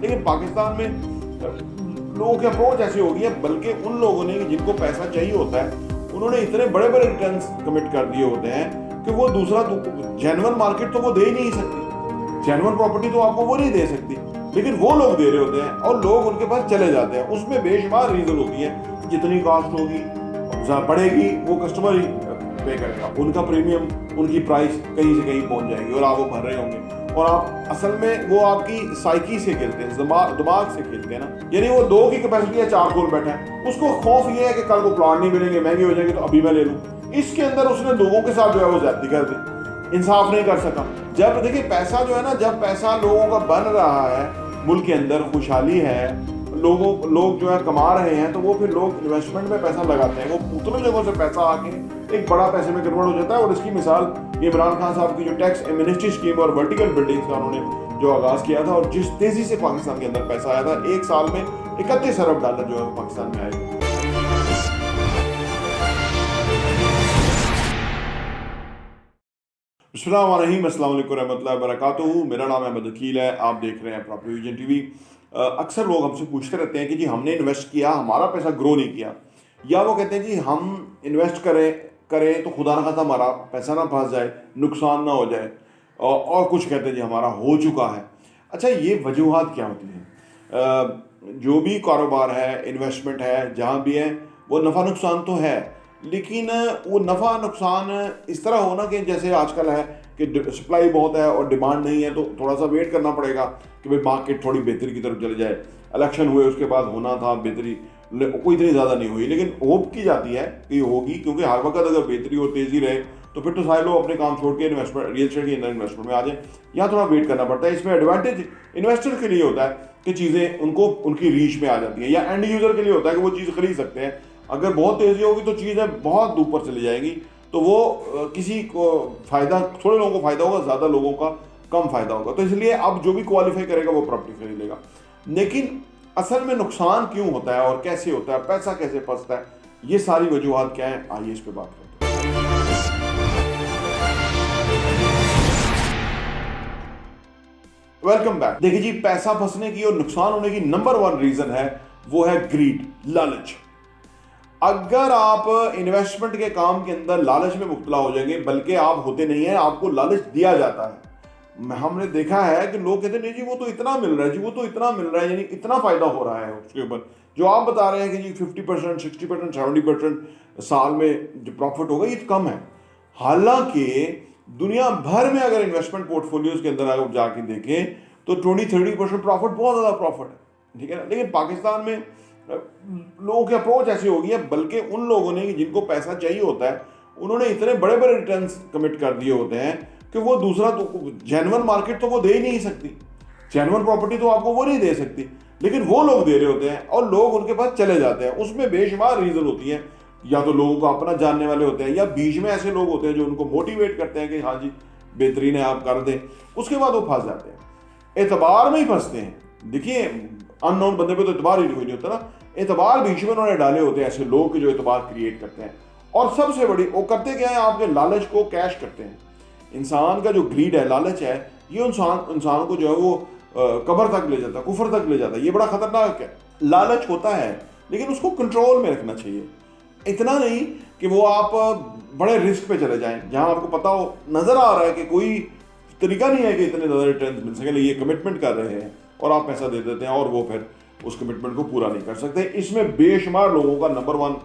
लेकिन पाकिस्तान में लोगों की अप्रोच ऐसी हो गई है, बल्कि उन लोगों ने जिनको पैसा चाहिए होता है उन्होंने इतने बड़े बड़े रिटर्न्स कमिट कर दिए होते हैं कि वो दूसरा जेन्युइन मार्केट तो वो दे ही नहीं सकती, जेन्युइन प्रॉपर्टी तो आपको वो नहीं दे सकती, लेकिन वो लोग दे रहे होते हैं और लोग उनके पास चले जाते हैं। उसमें बेशुमार रीजन होती है, जितनी कॉस्ट होगी बढ़ेगी वो कस्टमर ही पे करेगा, उनका प्रीमियम उनकी प्राइस कहीं से कहीं पहुंच जाएगी और आप वो भर रहे होंगे। और आप असल में वो आपकी साइकी से खेलते हैं, दिमाग से खेलते हैं ना, यानी वो 2 की कैपेसिटी है 4 खोल बैठा है, उसको खौफ ये है कि कल को प्लाट नहीं मिलेंगे, महंगे हो जाएंगे तो अभी मैं ले लूं। इसके अंदर उसने लोगों के साथ जो है वो ज्यादती कर दी, इंसाफ नहीं कर सका। जब देखिए पैसा जो है ना, जब पैसा लोगों का बन रहा है, मुल्क के अंदर खुशहाली है, लोग जो है कमा रहे हैं, तो वो फिर लोग इन्वेस्टमेंट में पैसा लगाते हैं, वो उतनी जगहों से पैसा आके एक बड़ा पैसे में कन्वर्ट हो जाता है। और इसकी मिसाल इमरान खान साहब की जो टैक्स एमनेस्टी स्कीम और वर्टिकल बिल्डिंग्स का उन्होंने जो आगाज किया था और जिस तेजी से पाकिस्तान के अंदर पैसा आया था, एक साल में 31 अरब डॉलर जो है पाकिस्तान में आएगा। बिस्मिल्लाहिर्रहमानिर्रहीम, अस्सलाम वालेकुम रहमतुल्लाहि व बरकातुहू। मेरा नाम अहमद वकील है, आप देख रहे हैं प्रॉपर्टी विजन टीवी। अक्सर लोग हमसे पूछते रहते हैं कि जी हमने इन्वेस्ट किया, हमारा पैसा ग्रो नहीं किया, या वो कहते हैं जी हम इन्वेस्ट करें तो खुदा ना खास्ता हमारा पैसा ना फंस जाए, नुकसान ना हो जाए, और कुछ कहते हैं जी हमारा हो चुका है। अच्छा, ये वजूहात क्या होती हैं? जो भी कारोबार है, इन्वेस्टमेंट है, जहाँ भी है, वो नफ़ा नुकसान तो है, लेकिन वो नफ़ा नुकसान इस तरह होना कि जैसे आजकल है कि सप्लाई बहुत है और डिमांड नहीं है, तो थोड़ा सा वेट करना पड़ेगा कि भाई मार्केट थोड़ी बेहतरी की तरफ चले जाए। इलेक्शन हुए उसके बाद होना था बेहतरी, कोई इतनी ज़्यादा नहीं हुई, लेकिन होप की जाती है कि होगी, क्योंकि हर वक्त अगर बेहतरी और तेज़ी रहे तो फिर तो सारे लोग अपने काम छोड़ के इन्वेस्टमेंट, रियल एस्टेट के अंदर इन्वेस्टमेंट में आ जाए। यहाँ थोड़ा वेट करना पड़ता है। इसमें एडवांटेज इन्वेस्टर के लिए होता है कि चीज़ें उनको उनकी रीच में आ जाती हैं, या एंड यूज़र के लिए होता है कि वो चीज़ खरीद सकते हैं। अगर बहुत तेज़ी होगी तो चीज़ें बहुत ऊपर चली जाएगी, तो वो किसी को फ़ायदा, थोड़े लोगों को फ़ायदा होगा, ज़्यादा लोगों का कम फ़ायदा होगा। तो इसलिए अब जो भी क्वालिफाई करेगा वो प्रॉपर्टी खरीदेगा। लेकिन असल में नुकसान क्यों होता है और कैसे होता है, पैसा कैसे फंसता है, ये सारी वजूहात क्या है, आइए इस पे बात करते हैं। Welcome back. देखिए जी, पैसा फंसने की और नुकसान होने की नंबर 1 रीजन है, वो है ग्रीड, लालच। अगर आप इन्वेस्टमेंट के काम के अंदर लालच में मुब्तला हो जाएंगे, बल्कि आप होते नहीं है, आपको लालच दिया जाता है। हमने देखा है कि लोग कहते हैं नहीं जी वो तो इतना मिल रहा है, जी वो तो इतना मिल रहा है, यानी इतना फायदा हो रहा है उसके ऊपर। जो आप बता रहे हैं कि जी 50%, 60%, 70% साल में जो प्रॉफिट होगा, ये कम है। हालांकि दुनिया भर में अगर इन्वेस्टमेंट पोर्टफोलियोज के अंदर अगर जाके देखें तो 20-30% प्रॉफिट बहुत ज़्यादा प्रॉफिट है, ठीक है ना। लेकिन पाकिस्तान में लोगों की अप्रोच ऐसी हो गई है, बल्कि उन लोगों ने जिनको पैसा चाहिए होता है उन्होंने इतने बड़े बड़े रिटर्न्स कमिट कर दिए होते हैं कि वो दूसरा जेन्युइन मार्केट तो वो दे ही नहीं सकती, जेन्युइन प्रॉपर्टी तो आपको वो नहीं दे सकती, लेकिन वो लोग दे रहे होते हैं और लोग उनके पास चले जाते हैं। उसमें बेशुमार रीजन होती है, या तो लोगों को अपना जानने वाले होते हैं, या बीच में ऐसे लोग होते हैं जो उनको मोटिवेट करते हैं कि हाँ जी बेहतरीन है, आप कर दें। उसके बाद वो फंस जाते हैं, एतबार में ही फंसते हैं। देखिए, अननोन बंदे पे तो एतबार ही नहीं होता ना, एतबार बीच में उन्होंने डाले होते हैं ऐसे लोग जो एतबार क्रिएट करते हैं। और सबसे बड़ी वो करते क्या है, आपके लालच को कैश करते हैं। इंसान का जो ग्रीड है, लालच है, ये इंसान को जो है वो कब्र तक ले जाता है, कुफर तक ले जाता है। ये बड़ा खतरनाक है। लालच होता है, लेकिन उसको कंट्रोल में रखना चाहिए। इतना नहीं कि वो आप बड़े रिस्क पे चले जाएं, जहां आपको पता हो, नजर आ रहा है कि कोई तरीका नहीं है कि इतने ज़्यादा रिटर्न मिल सके, ये कमिटमेंट कर रहे हैं और आप पैसा दे देते हैं और वो फिर उस कमिटमेंट को पूरा नहीं कर सकते। इसमें बेशुमार लोगों का नंबर 1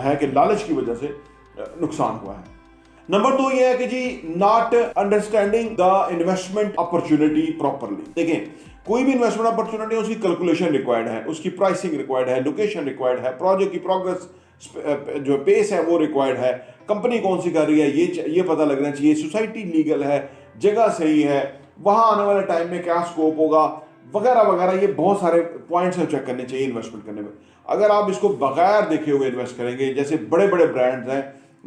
है कि लालच की वजह से नुकसान हुआ है। नंबर 2 ये है कि जी not understanding the investment opportunity properly. देखें, कोई भी इन्वेस्टमेंट अपॉर्चुनिटी, उसकी कैलकुलेशन रिक्वायर्ड है, उसकी प्राइसिंग रिक्वायर्ड है, लोकेशन रिक्वायर्ड है, प्रोजेक्ट की प्रोग्रेस जो पेस है वो रिक्वायर्ड है, कंपनी कौन सी कर रही है ये पता लगना चाहिए, सोसाइटी लीगल है, जगह सही है, वहां आने वाले टाइम में क्या स्कोप होगा, वगैरह वगैरह। ये बहुत सारे पॉइंट्स चेक करने चाहिए इन्वेस्टमेंट करने में। अगर आप इसको बगैर देखे हुए इन्वेस्ट करेंगे, जैसे बड़े बड़े ब्रांड्स हैं,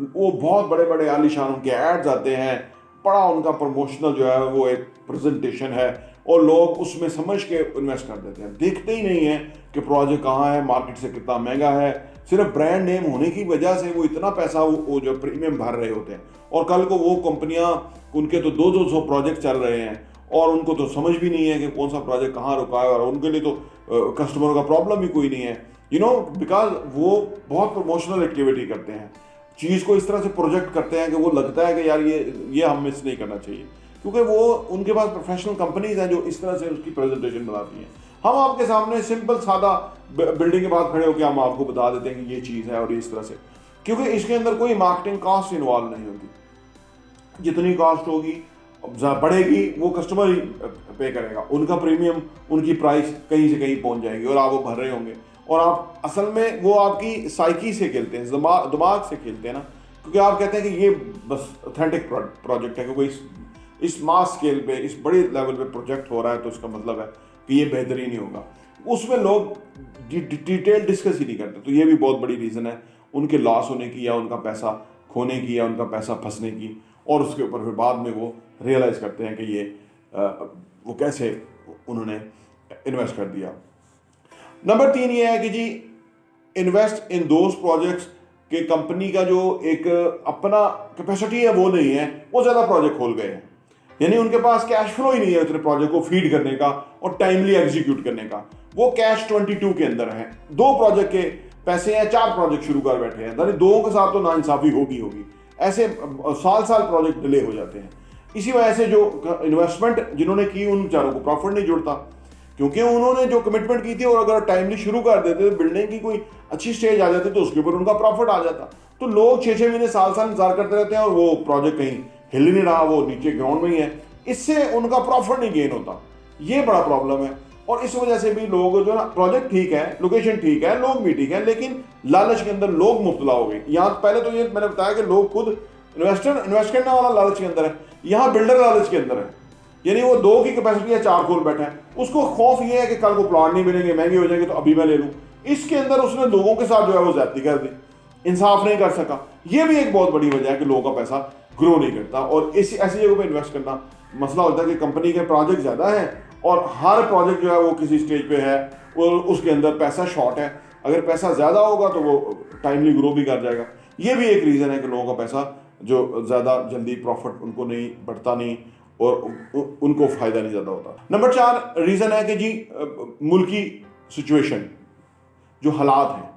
वो बहुत बड़े बड़े आलीशान उनके एड्स आते हैं, बड़ा उनका प्रमोशनल जो है वो एक प्रेजेंटेशन है, और लोग उसमें समझ के इन्वेस्ट कर देते हैं, देखते ही नहीं है कि प्रोजेक्ट कहाँ है, मार्केट से कितना महंगा है। सिर्फ ब्रांड नेम होने की वजह से वो इतना पैसा वो जो प्रीमियम भर रहे होते हैं, और कल को वो कंपनियां, उनके तो 200-200 प्रोजेक्ट चल रहे हैं और उनको तो समझ भी नहीं है कि कौन सा प्रोजेक्ट कहाँ रुका है, और उनके लिए तो कस्टमर का प्रॉब्लम भी कोई नहीं है, बिकॉज वो बहुत प्रमोशनल एक्टिविटी करते हैं, चीज़ को इस तरह से प्रोजेक्ट करते हैं कि वो लगता है कि यार ये हम मिस नहीं करना चाहिए, क्योंकि वो उनके पास प्रोफेशनल कंपनीज हैं जो इस तरह से उसकी प्रेजेंटेशन बनाती हैं। हम आपके सामने सिंपल सादा बिल्डिंग के बाद खड़े होकर हम आपको बता देते हैं कि ये चीज़ है और इस तरह से, क्योंकि इसके अंदर कोई मार्केटिंग कॉस्ट इन्वॉल्व नहीं होती। जितनी कॉस्ट होगी बढ़ेगी वो कस्टमर ही पे करेगा, उनका प्रीमियम, उनकी प्राइस कहीं से कहीं पहुंच जाएगी और आप वो भर रहे होंगे, और आप असल में वो आपकी साइकी से खेलते हैं, दिमाग से खेलते हैं ना, क्योंकि आप कहते हैं कि ये बस ऑथेंटिक प्रोजेक्ट है, क्योंकि इस मास स्केल पे, इस बड़े लेवल पे प्रोजेक्ट हो रहा है, तो उसका मतलब है कि ये बेहतरीन ही होगा। उसमें लोग डिटेल डिस्कस ही नहीं करते, तो ये भी बहुत बड़ी रीज़न है उनके लॉस होने की, या उनका पैसा खोने की, या उनका पैसा फंसने की, और उसके ऊपर फिर बाद में वो रियलाइज करते हैं कि ये वो कैसे उन्होंने इन्वेस्ट कर दिया। नंबर 3 ये है कि जी इन्वेस्ट इन दोज प्रोजेक्ट्स के कंपनी का जो एक अपना कैपेसिटी है वो नहीं है, वो ज़्यादा प्रोजेक्ट खोल गए हैं, यानी उनके पास कैश फ्लो ही नहीं है उतने प्रोजेक्ट को फीड करने का और टाइमली एग्जीक्यूट करने का। वो कैश 22 के अंदर है, 2 प्रोजेक्ट के पैसे हैं, 4 प्रोजेक्ट शुरू कर बैठे हैं, यानी 2 के साथ तो नाइंसाफी होगी, ऐसे साल प्रोजेक्ट डिले हो जाते हैं। इसी वजह से जो इन्वेस्टमेंट जिन्होंने की उन बेचारों को प्रॉफिट नहीं जुड़ता, क्योंकि उन्होंने जो कमिटमेंट की थी और अगर टाइमली शुरू कर देते तो बिल्डिंग की कोई अच्छी स्टेज आ जाती तो उसके ऊपर उनका प्रॉफिट आ जाता। तो लोग 6-6 महीने साल इंतजार करते रहते हैं और वो प्रोजेक्ट कहीं हिल ही नहीं रहा, वो नीचे ग्राउंड में ही है, इससे उनका प्रॉफिट नहीं गेन होता। ये बड़ा प्रॉब्लम है, और इस वजह से भी लोग जो ना, प्रोजेक्ट ठीक है, लोकेशन ठीक है, लोग भी ठीक है, लेकिन लालच के अंदर लोग मुब्तला हो गए। यहाँ पहले तो ये मैंने बताया कि लोग खुद इन्वेस्ट करने वाला लालच के अंदर है, यहाँ बिल्डर लालच के अंदर है, यानी वो 2 की कैपेसिटी है, 4 खोल बैठा है, उसको खौफ ये है कि कल को प्लाट नहीं मिलेंगे, महंगे हो जाएंगे, तो अभी मैं ले लूँ। इसके अंदर उसने लोगों के साथ जो है वो ज्यादती कर दी, इंसाफ नहीं कर सका। ये भी एक बहुत बड़ी वजह है कि लोगों का पैसा ग्रो नहीं करता, और ऐसी जगह पे इन्वेस्ट करना मसला होता है कि कंपनी के प्रोजेक्ट ज़्यादा हैं और हर प्रोजेक्ट जो है वो किसी स्टेज पे है, और उसके अंदर पैसा शॉर्ट है। अगर पैसा ज़्यादा होगा तो वो टाइमली ग्रो भी कर जाएगा। ये भी एक रीज़न है कि लोगों का पैसा जो ज़्यादा जल्दी प्रॉफिट उनको नहीं बढ़ता नहीं, और उनको फ़ायदा नहीं ज़्यादा होता। नंबर 4 रीज़न है कि जी मुल्की सिचुएशन, जो हालात हैं,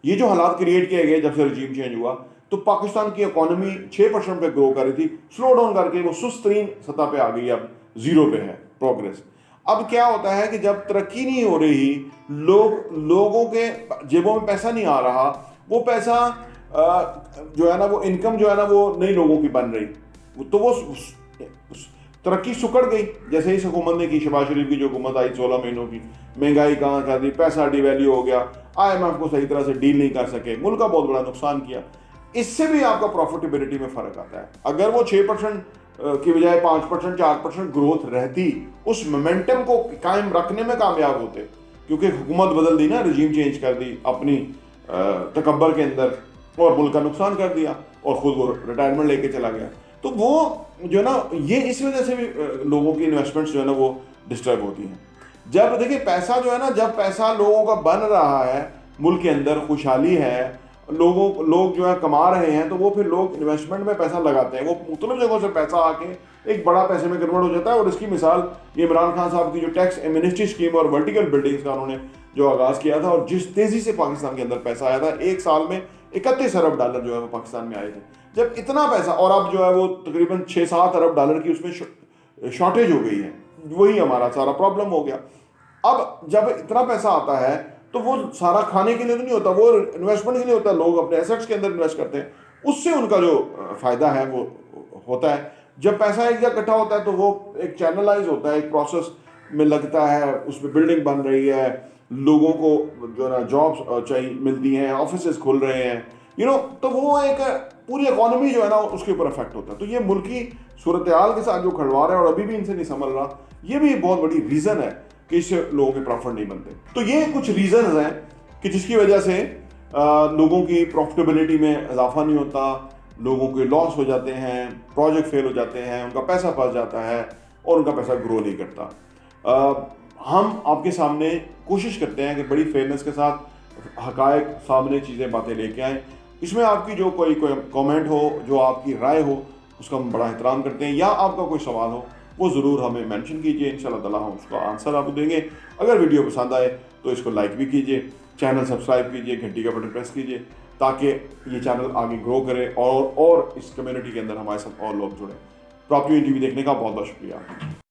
ये जो हालात क्रिएट किए गए जब से रजीम चेंज हुआ, तो पाकिस्तान की इकोनॉमी 6% पे ग्रो कर रही थी, स्लो डाउन करके वो सुस्त तरीन सतह पे आ गई, अब 0 पे है प्रोग्रेस। अब क्या होता है कि जब तरक्की नहीं हो रही, लोगों के जेबों में पैसा नहीं आ रहा, वो पैसा जो है ना, वो इनकम जो है ना वो नई लोगों की बन रही, तो वो तरक्की सुकड़ गई। जैसे ही हुकूमत ने की, शहबाज शरीफ की जो हुकूमत आई 16 महीनों की, महंगाई कहाँ कर दी, पैसा डिवैल्यू हो गया, IMF को सही तरह से डील नहीं कर सके, मुल्क का बहुत बड़ा नुकसान किया। इससे भी आपका प्रॉफिटेबिलिटी में फर्क आता है। अगर वो 6% की बजाय 5%, 4% ग्रोथ रहती, उस मोमेंटम को कायम रखने में कामयाब होते, क्योंकि हुकूमत बदल दी ना, रजीम चेंज कर दी अपनी तकब्बर के अंदर, और मुल्क का नुकसान कर दिया, और खुद वो रिटायरमेंट लेके चला गया। तो वो जो है ना, ये इस वजह से भी लोगों की इन्वेस्टमेंट्स जो है ना वो डिस्टर्ब होती हैं। जब देखिए पैसा जो है ना, जब पैसा लोगों का बन रहा है, मुल्क के अंदर खुशहाली है, लोग जो है कमा रहे हैं, तो वो फिर लोग इन्वेस्टमेंट में पैसा लगाते हैं, वो मुख्तलिफ जगहों से पैसा आके एक बड़ा पैसे में कन्वर्ट हो जाता है। और इसकी मिसाल ये इमरान खान साहब की जो टैक्स एमनेस्टी स्कीम और वर्टिकल बिल्डिंग्स का उन्होंने जो आगाज़ किया था, और जिस तेज़ी से पाकिस्तान के अंदर पैसा आया था, एक साल में 31 अरब डॉलर जो है वो पाकिस्तान में आए थे। जब इतना पैसा, और अब जो है वो तकरीबन 6-7 अरब डॉलर की उसमें शॉर्टेज हो गई है, वही हमारा सारा प्रॉब्लम हो गया। अब जब इतना पैसा आता है तो वो सारा खाने के लिए तो नहीं होता, वो इन्वेस्टमेंट के लिए होता है, लोग अपने एसेट्स के अंदर इन्वेस्ट करते हैं, उससे उनका जो फ़ायदा है वो होता है। जब पैसा एक जगह इकट्ठा होता है तो वो एक चैनलाइज होता है, एक प्रोसेस में लगता है, उसमें बिल्डिंग बन रही है, लोगों को जो है ना जॉब्स चाहिए मिलती हैं, ऑफिसेज खुल रहे हैं, तो वो एक पूरी इकॉनमी जो है ना उसके ऊपर इफेक्ट होता है। तो ये मुल्की सूरत हाल के साथ जो खड़वा रहा है और अभी भी इनसे नहीं संभल रहा, ये भी बहुत बड़ी रीज़न है कि इससे लोगों के प्रॉफिट नहीं बनते। तो ये कुछ रीज़न हैं कि जिसकी वजह से लोगों की प्रॉफिटेबिलिटी में इजाफा नहीं होता, लोगों के लॉस हो जाते हैं, प्रोजेक्ट फेल हो जाते हैं, उनका पैसा फंस जाता है और उनका पैसा ग्रो नहीं करता। हम आपके सामने कोशिश करते हैं कि बड़ी फेयरनेस के साथ हकायक सामने चीज़ें बातें लेके आएँ। इसमें आपकी जो कोई कमेंट हो, जो आपकी राय हो, उसका हम बड़ा एहतराम करते हैं, या आपका कोई सवाल हो वो ज़रूर हमें मेंशन कीजिए, इंशाल्लाह ताला हम उसका आंसर आपको देंगे। अगर वीडियो पसंद आए तो इसको लाइक भी कीजिए, चैनल सब्सक्राइब कीजिए, घंटी का बटन प्रेस कीजिए ताकि ये चैनल आगे ग्रो करे और इस कम्युनिटी के अंदर हमारे साथ और लोग जुड़ें। प्रॉपर्टी टीवी देखने का बहुत बहुत शुक्रिया।